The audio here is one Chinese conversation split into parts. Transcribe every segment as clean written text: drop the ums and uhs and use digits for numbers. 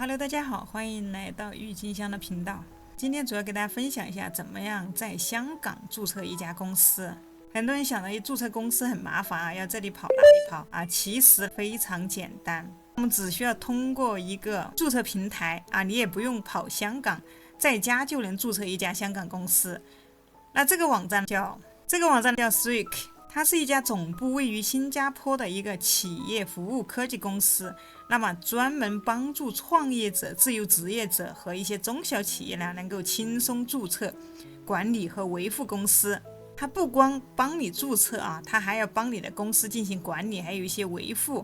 Hello， 大家好，欢迎来到郁金香的频道。今天主要给大家分享一下怎么样在香港注册一家公司。很多人想着注册公司很麻烦啊，要这里跑那里跑啊，其实非常简单。我们只需要通过一个注册平台啊，你也不用跑香港，在家就能注册一家香港公司。那这个网站叫 Sric， 它是一家总部位于新加坡的一个企业服务科技公司。那么专门帮助创业者、自由职业者和一些中小企业呢，能够轻松注册、管理和维护公司。它不光帮你注册啊，它还要帮你的公司进行管理，还有一些维护，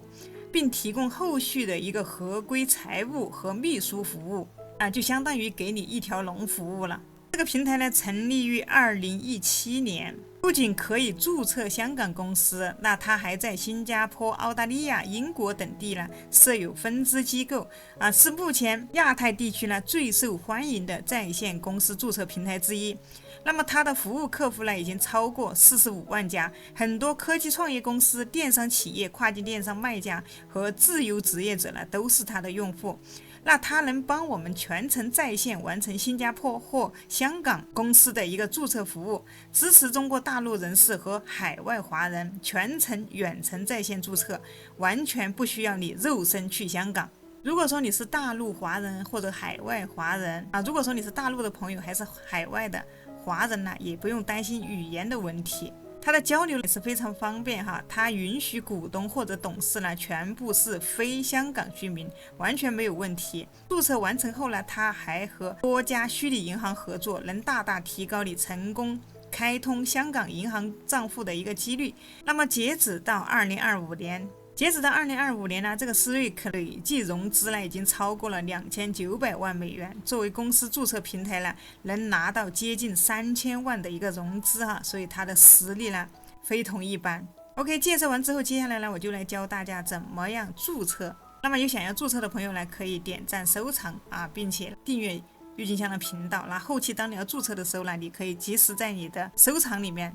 并提供后续的一个合规财务和秘书服务啊，就相当于给你一条龙服务了。这个平台呢，成立于2017年，不仅可以注册香港公司，那它还在新加坡、澳大利亚、英国等地呢设有分支机构啊，是目前亚太地区呢最受欢迎的在线公司注册平台之一。那么它的服务客户呢已经超过45万家，很多科技创业公司、电商企业、跨境电商卖家和自由职业者呢都是它的用户。那它能帮我们全程在线完成新加坡或香港公司的一个注册服务，支持中国大陆人士和海外华人全程远程在线注册，完全不需要你肉身去香港。如果说你是大陆华人或者海外华人啊，如果说你是大陆的朋友还是海外的华人呢，也不用担心语言的问题。它的交流也是非常方便哈，它允许股东或者董事呢全部是非香港居民，完全没有问题。注册完成后呢，它还和多家虚拟银行合作，能大大提高你成功开通香港银行账户的一个几率。那么截止到2025年呢，这个Sric累计融资呢已经超过了2900万美元。作为公司注册平台呢，能拿到接近3000万的一个融资哈，所以它的实力呢非同一般。OK， 介绍完之后，接下来呢我就来教大家怎么样注册。那么有想要注册的朋友呢，可以点赞收藏啊，并且订阅郁金香的频道。那后期当你要注册的时候呢，你可以及时在你的收藏里面、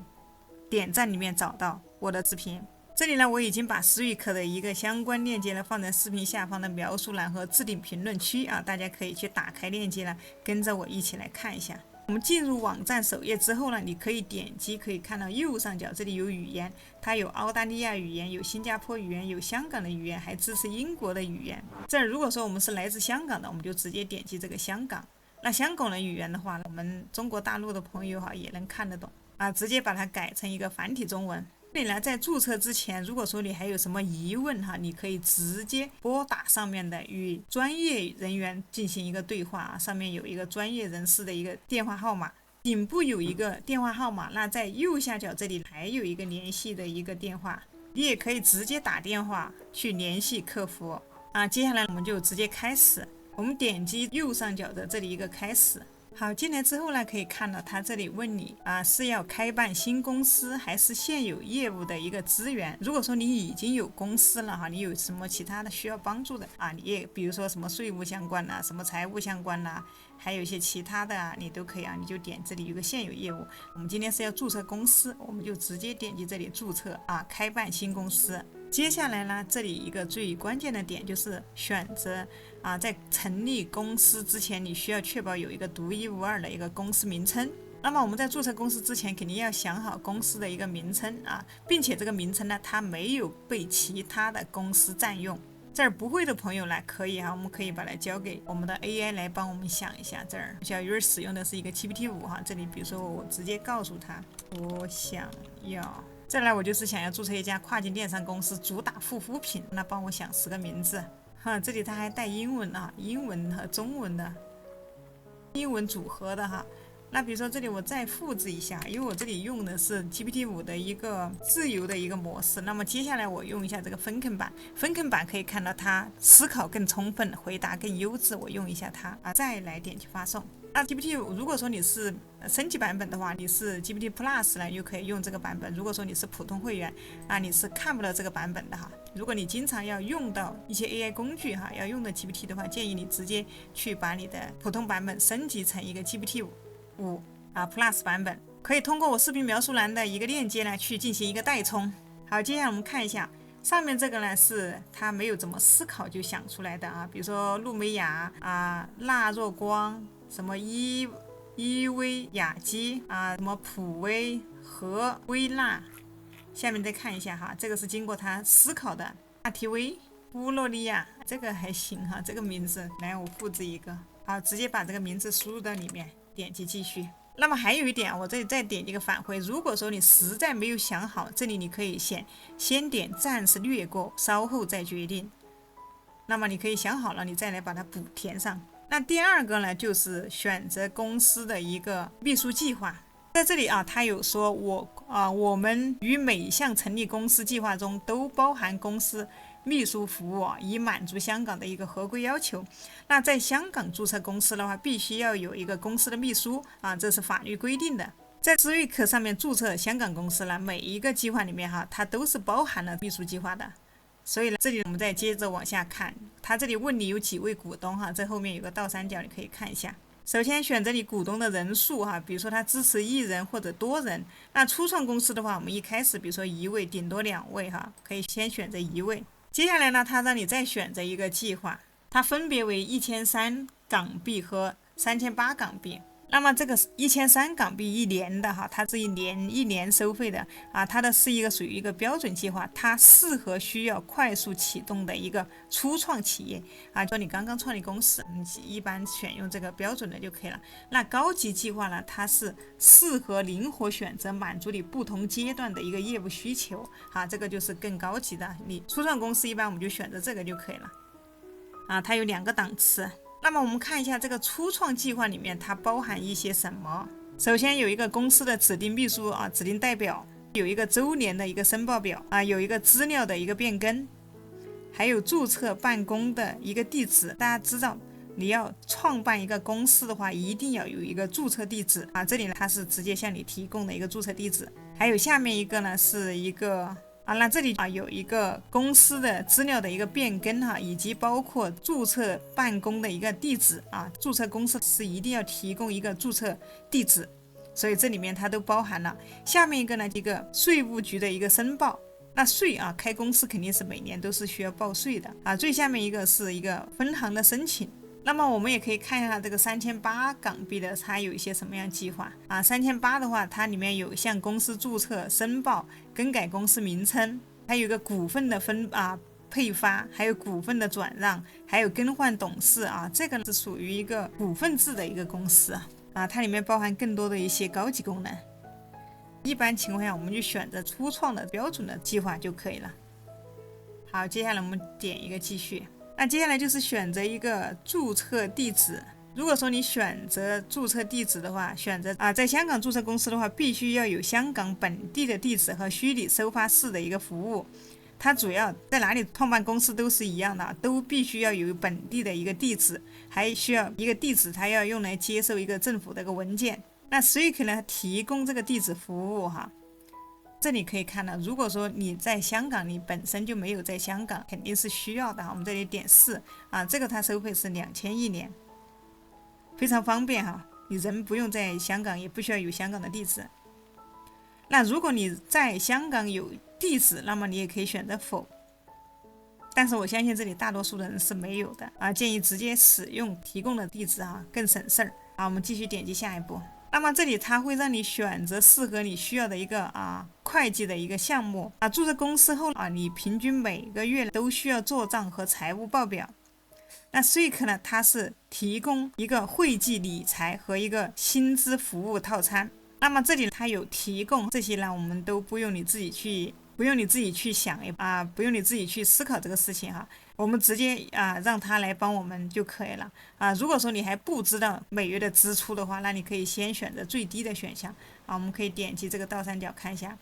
点赞里面找到我的视频。这里呢，我已经把Sric的一个相关链接呢放在视频下方的描述栏和置顶评论区啊，大家可以去打开链接呢，跟着我一起来看一下。我们进入网站首页之后呢，你可以点击，可以看到右上角这里有语言，它有澳大利亚语言，有新加坡语言，有香港的语言，还支持英国的语言。这儿如果说我们是来自香港的，我们就直接点击这个香港。那香港的语言的话，我们中国大陆的朋友也能看得懂啊，直接把它改成一个繁体中文。所以呢，在注册之前，如果说你还有什么疑问你可以直接拨打上面的与专业人员进行一个对话上面有一个专业人士的一个电话号码，顶部有一个电话号码，那在右下角这里还有一个联系的一个电话，你也可以直接打电话去联系客服啊。接下来我们就直接开始，我们点击右上角的这里一个开始。好，进来之后呢，可以看到它这里问你是要开办新公司还是现有业务的一个资源。如果说你已经有公司了你有什么其他的需要帮助的你也比如说什么税务相关什么财务相关还有一些其他的你都可以你就点这里有个现有业务。我们今天是要注册公司，我们就直接点击这里注册开办新公司。接下来呢，这里一个最关键的点就是选择在成立公司之前，你需要确保有一个独一无二的一个公司名称。那么我们在注册公司之前，肯定要想好公司的一个名称并且这个名称呢，它没有被其他的公司占用。这儿不会的朋友呢，可以我们可以把它交给我们的 AI 来帮我们想一下。这儿小鱼使用的是一个 GPT-5这里比如说我直接告诉他，我想要。再来，我就是想要注册一家跨境电商公司，主打护肤品，那帮我想10个名字这里它还带英文英文和中文的英文组合的那比如说这里我再复制一下，因为我这里用的是 GPT-5的一个自由的一个模式。那么接下来我用一下这个分坑版，分坑版可以看到它思考更充分，回答更优质，我用一下它再来点击发送。那 GPT-5 如果说你是升级版本的话，你是 GPT Plus 呢，又可以用这个版本。如果说你是普通会员，那你是看不到这个版本的如果你经常要用到一些 AI 工具要用的 GPT 的话，建议你直接去把你的普通版本升级成一个 GPT-5 Plus 版本，可以通过我视频描述栏的一个链接呢去进行一个代充。好，接下来我们看一下上面这个呢是他没有怎么思考就想出来的啊，比如说路美雅啊、纳若光、什么伊薇雅基啊、什么普威和薇娜。下面再看一下哈，这个是经过他思考的。阿提威、乌洛利亚，这个还行哈，这个名字来我复制一个，好，直接把这个名字输入到里面，点击继续。那么还有一点，我这里再点一个返回。如果说你实在没有想好，这里你可以先点暂时略过，稍后再决定。那么你可以想好了，你再来把它补填上。那第二个呢，就是选择公司的一个秘书计划。在这里啊，他有说我们与每一项成立公司计划中都包含公司秘书服务以满足香港的一个合规要求。那在香港注册公司的话，必须要有一个公司的秘书啊，这是法律规定的。在 SWIC 上面注册香港公司呢，每一个计划里面哈，它都是包含了秘书计划的。所以呢，这里我们再接着往下看，他这里问你有几位股东哈，这后面有个倒三角，你可以看一下。首先选择你股东的人数哈，比如说他支持一人或者多人。那初创公司的话，我们一开始比如说一位，顶多2位哈，可以先选择一位。接下来呢，他让你再选择一个计划，它分别为1300港币和3800港币。那么这个1300港币一年的哈，它是一年收费的啊，它的是一个属于一个标准计划，它适合需要快速启动的一个初创企业啊，说你刚刚创立公司，你一般选用这个标准的就可以了。那高级计划呢，它是适合灵活选择，满足你不同阶段的一个业务需求啊，这个就是更高级的。你初创公司一般我们就选择这个就可以了啊，它有2个档次。那么我们看一下这个初创计划里面它包含一些什么。首先有一个公司的指定秘书啊，指定代表，有一个周年的一个申报表啊，有一个资料的一个变更，还有注册办公的一个地址。大家知道你要创办一个公司的话，一定要有一个注册地址啊，这里呢它是直接向你提供的一个注册地址。还有下面一个呢是一个那这里啊有一个公司的资料的一个变更哈，以及包括注册办公的一个地址啊，注册公司是一定要提供一个注册地址，所以这里面它都包含了。下面一个呢，一个税务局的一个申报，那税啊，开公司肯定是每年都是需要报税的啊。最下面一个是一个分行的申请。那么我们也可以看一下这个3800港币的它有一些什么样计划啊？3800的话，它里面有向公司注册、申报、更改公司名称，还有一个股份的配发，还有股份的转让，还有更换董事啊，这个是属于一个股份制的一个公司啊，它里面包含更多的一些高级功能。一般情况下，我们就选择初创的标准的计划就可以了。好，接下来我们点一个继续。那接下来就是选择一个注册地址。如果说你选择注册地址的话，选择在香港注册公司的话，必须要有香港本地的地址和虚拟收发室的一个服务。它主要在哪里创办公司都是一样的，都必须要有本地的一个地址，还需要一个地址，它要用来接受一个政府的一个文件。那 SWIC 呢提供这个地址服务哈。这里可以看到，如果说你在香港，你本身就没有在香港，肯定是需要的。我们这里点4啊，这个它收费是2000一年，非常方便哈。你人不用在香港，也不需要有香港的地址。那如果你在香港有地址，那么你也可以选择否。但是我相信这里大多数的人是没有的啊，建议直接使用提供的地址啊，更省事儿啊。我们继续点击下一步。那么这里它会让你选择适合你需要的一个会计的一个项目啊。注册公司后你平均每个月都需要做账和财务报表。那 SWIC 呢，它是提供一个会计理财和一个薪资服务套餐。那么这里它有提供这些呢，我们都不用你自己去想不用你自己去思考这个事情哈。我们直接让他来帮我们就可以了如果说你还不知道每月的支出的话，那你可以先选择最低的选项我们可以点击这个倒三角看一下，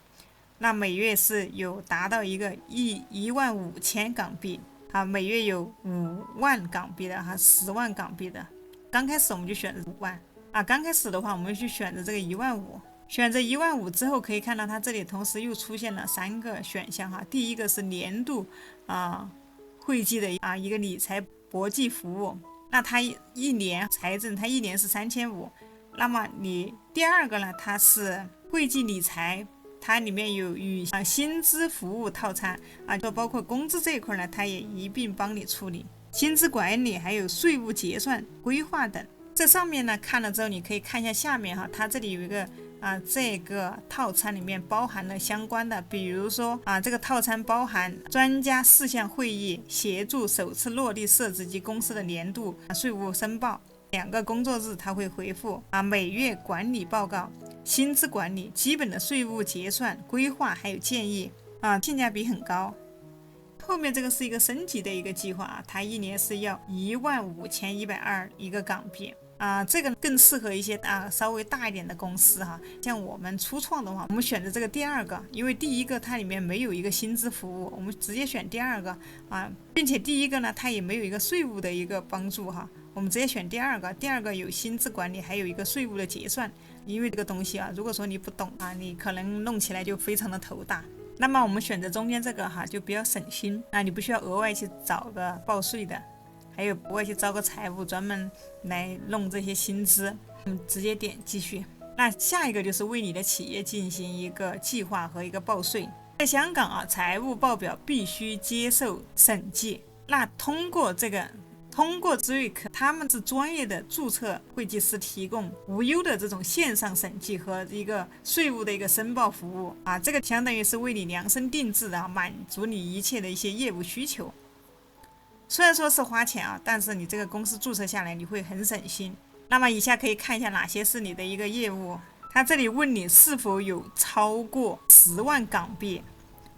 那每月是有达到一个15000港币每月有5万港币的10万港币的。刚开始我们就选择5万刚开始的话我们就选择这个15000。选择15000之后，可以看到它这里同时又出现了3个选项第一个是年度会计的一个理财博记服务，那它一年财政它一年是3500。那么你第二个呢，它是会计理财它里面有与薪资服务套餐就包括工资这一块呢，它也一并帮你处理薪资管理，还有税务结算、规划等。这上面呢看了之后，你可以看一下下面它这里有一个这个套餐里面包含了相关的，比如说这个套餐包含专家事项会议，协助首次落地设置及公司的年度税务申报，2个工作日他会回复每月管理报告、薪资管理、基本的税务结算、规划还有建议性价比很高。后面这个是一个升级的一个计划它一年是要15120一个港币。这个更适合一些稍微大一点的公司像我们初创的话，我们选择这个第二个，因为第一个它里面没有一个薪资服务，我们直接选第二个并且第一个呢它也没有一个税务的一个帮助我们直接选第二个，第二个有薪资管理，还有一个税务的结算。因为这个东西如果说你不懂你可能弄起来就非常的头大。那么我们选择中间这个就比较省心你不需要额外去找个报税的，还有额外去招个财务专门来弄这些薪资。直接点继续。那下一个就是为你的企业进行一个计划和一个报税。在香港财务报表必须接受审计。那通过 Zurich 他们是专业的注册会计师，提供无忧的这种线上审计和一个税务的一个申报服务这个相当于是为你量身定制的满足你一切的一些业务需求。虽然说是花钱但是你这个公司注册下来你会很省心。那么以下可以看一下哪些是你的一个业务。他这里问你是否有超过10万港币，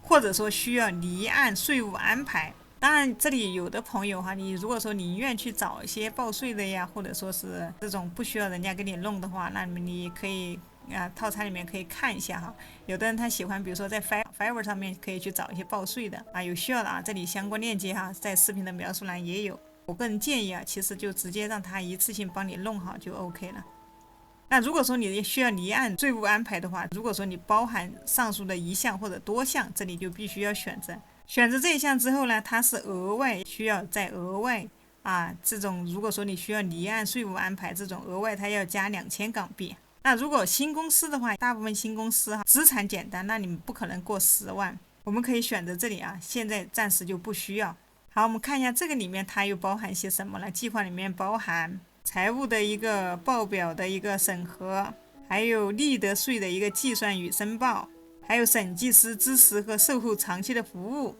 或者说需要离岸税务安排。当然这里有的朋友你如果说你宁愿去找一些报税的呀，或者说是这种不需要人家给你弄的话，那你可以套餐里面可以看一下有的人他喜欢比如说在 Fiverr 上面可以去找一些报税的有需要的这里相关链接在视频的描述栏也有。我个人建议其实就直接让他一次性帮你弄好就 OK 了。那如果说你需要离岸税务安排的话，如果说你包含上述的一项或者多项，这里就必须要选择这一项之后呢，它是额外需要再额外这种如果说你需要离岸税务安排，这种额外它要加2000港币。那如果新公司的话，大部分新公司资产简单，那你们不可能过10万，我们可以选择这里现在暂时就不需要。好，我们看一下这个里面它又包含些什么呢？计划里面包含财务的一个报表的一个审核，还有利得税的一个计算与申报，还有审计师支持和售后长期的服务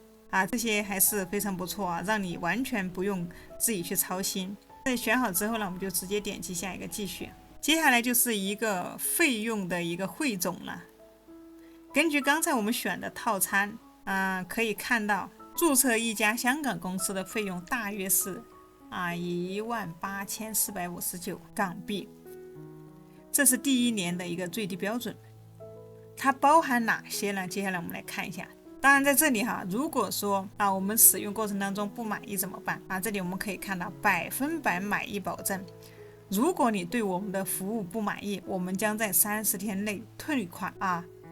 这些还是非常不错让你完全不用自己去操心。这选好之后呢，我们就直接点击下一个继续。接下来就是一个费用的一个汇总了。根据刚才我们选的套餐可以看到注册一家香港公司的费用大约是18459港币，这是第1年的一个最低标准。它包含哪些呢？接下来我们来看一下。当然在这里如果说我们使用过程当中不满意怎么办这里我们可以看到100%满意保证。如果你对我们的服务不满意，我们将在30天内退款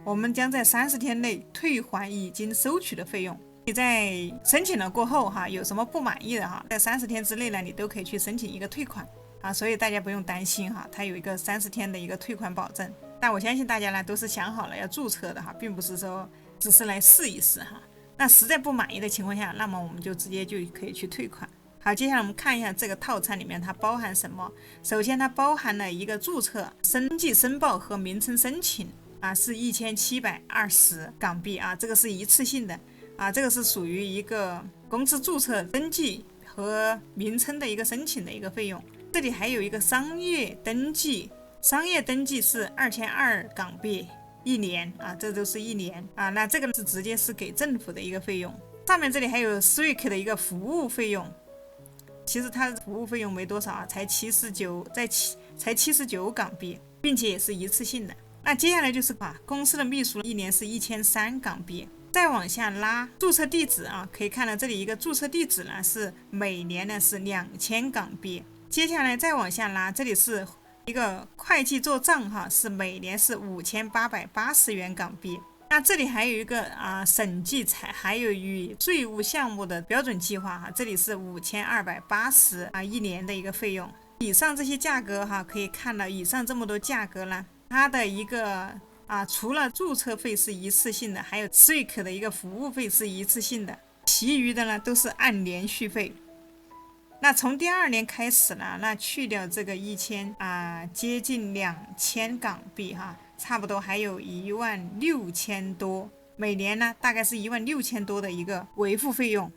我们将在30天内退还已经收取的费用。你在申请了过后有什么不满意的在30天之内呢，你都可以去申请一个退款所以大家不用担心它有一个30天的一个退款保证。但我相信大家呢都是想好了要注册的并不是说只是来试一试那实在不满意的情况下，那么我们就直接就可以去退款。好，接下来我们看一下这个套餐里面它包含什么。首先它包含了一个注册、登记申报和名称申请是1720港币这个是一次性的这个是属于一个公司注册、登记和名称的一个申请的一个费用。这里还有一个商业登记，商业登记是2200港币1年这都是1年那这个是直接是给政府的一个费用。上面这里还有 Zurich 的一个服务费用，其实它的服务费用没多少才79港币，并且也是一次性的。那接下来就是公司的秘书1年是1300港币。再往下拉注册地址可以看到这里一个注册地址呢是每年呢是2000港币。接下来再往下拉，这里是一个会计做账是每年是5880元港币。那这里还有一个审计还有与税务项目的标准计划这里是52801年的一个费用。以上这些价格可以看到以上这么多价格呢，它的一个除了注册费是一次性的，还有 Swick 的一个服务费是一次性的，其余的呢都是按年续费。那从第2年开始呢，那去掉这个1000接近2000港币差不多还有16000多，每年呢大概是16000多的一个维护费用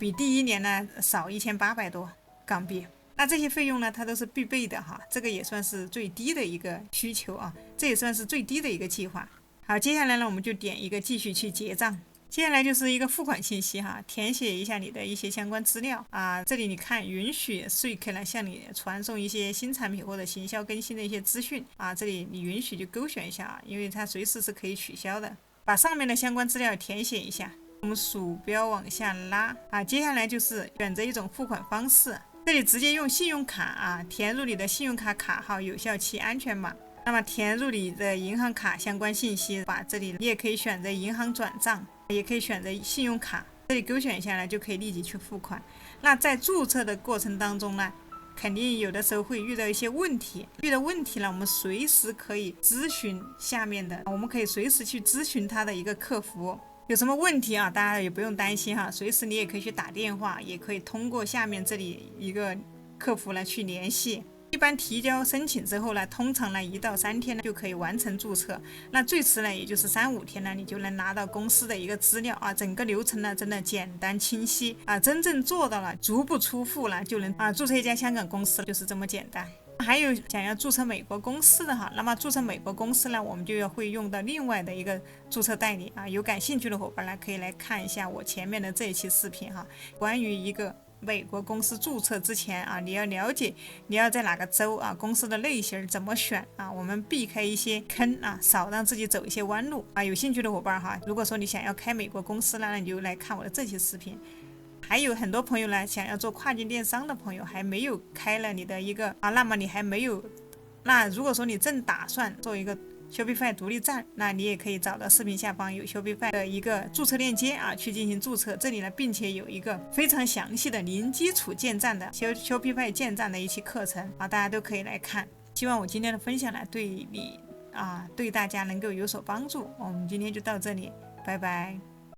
比第1年呢少1800多港币。那这些费用呢它都是必备的这个也算是最低的一个需求这也算是最低的一个计划。好，接下来呢我们就点一个继续去结账。接下来就是一个付款信息填写一下你的一些相关资料这里你看允许 Swick 呢向你传送一些新产品或者行销更新的一些资讯这里你允许就勾选一下因为它随时是可以取消的。把上面的相关资料填写一下，我们鼠标往下拉接下来就是选择一种付款方式，这里直接用信用卡填入你的信用卡卡号、有效期、安全码。那么填入你的银行卡相关信息，这里你也可以选择银行转账，也可以选择信用卡，这里勾选一下呢就可以立即去付款。那在注册的过程当中呢，肯定有的时候会遇到一些问题，遇到问题呢我们随时可以咨询下面的，我们可以随时去咨询他的一个客服，有什么问题大家也不用担心随时你也可以去打电话，也可以通过下面这里一个客服来去联系。一般提交申请之后呢，通常呢1到3天呢就可以完成注册，那最迟呢也就是3-5天呢，你就能拿到公司的一个资料整个流程呢真的简单清晰真正做到了足不出户了就能注册一家香港公司，就是这么简单。还有想要注册美国公司的那么注册美国公司呢，我们就要会用到另外的一个注册代理有感兴趣的伙伴呢可以来看一下我前面的这一期视频关于一个美国公司注册之前你要了解你要在哪个州公司的类型怎么选我们避开一些坑少让自己走一些弯路有兴趣的伙伴如果说你想要开美国公司呢，那你就来看我的这期视频。还有很多朋友呢想要做跨境电商的朋友还没有开了你的一个那么你还没有，那如果说你正打算做一个Shopify 独立站，那你也可以找到视频下方有 Shopify 的一个注册链接去进行注册，这里呢并且有一个非常详细的零基础建站的 Shopify 建站的一期课程大家都可以来看。希望我今天的分享呢对你对大家能够有所帮助，我们今天就到这里，拜拜。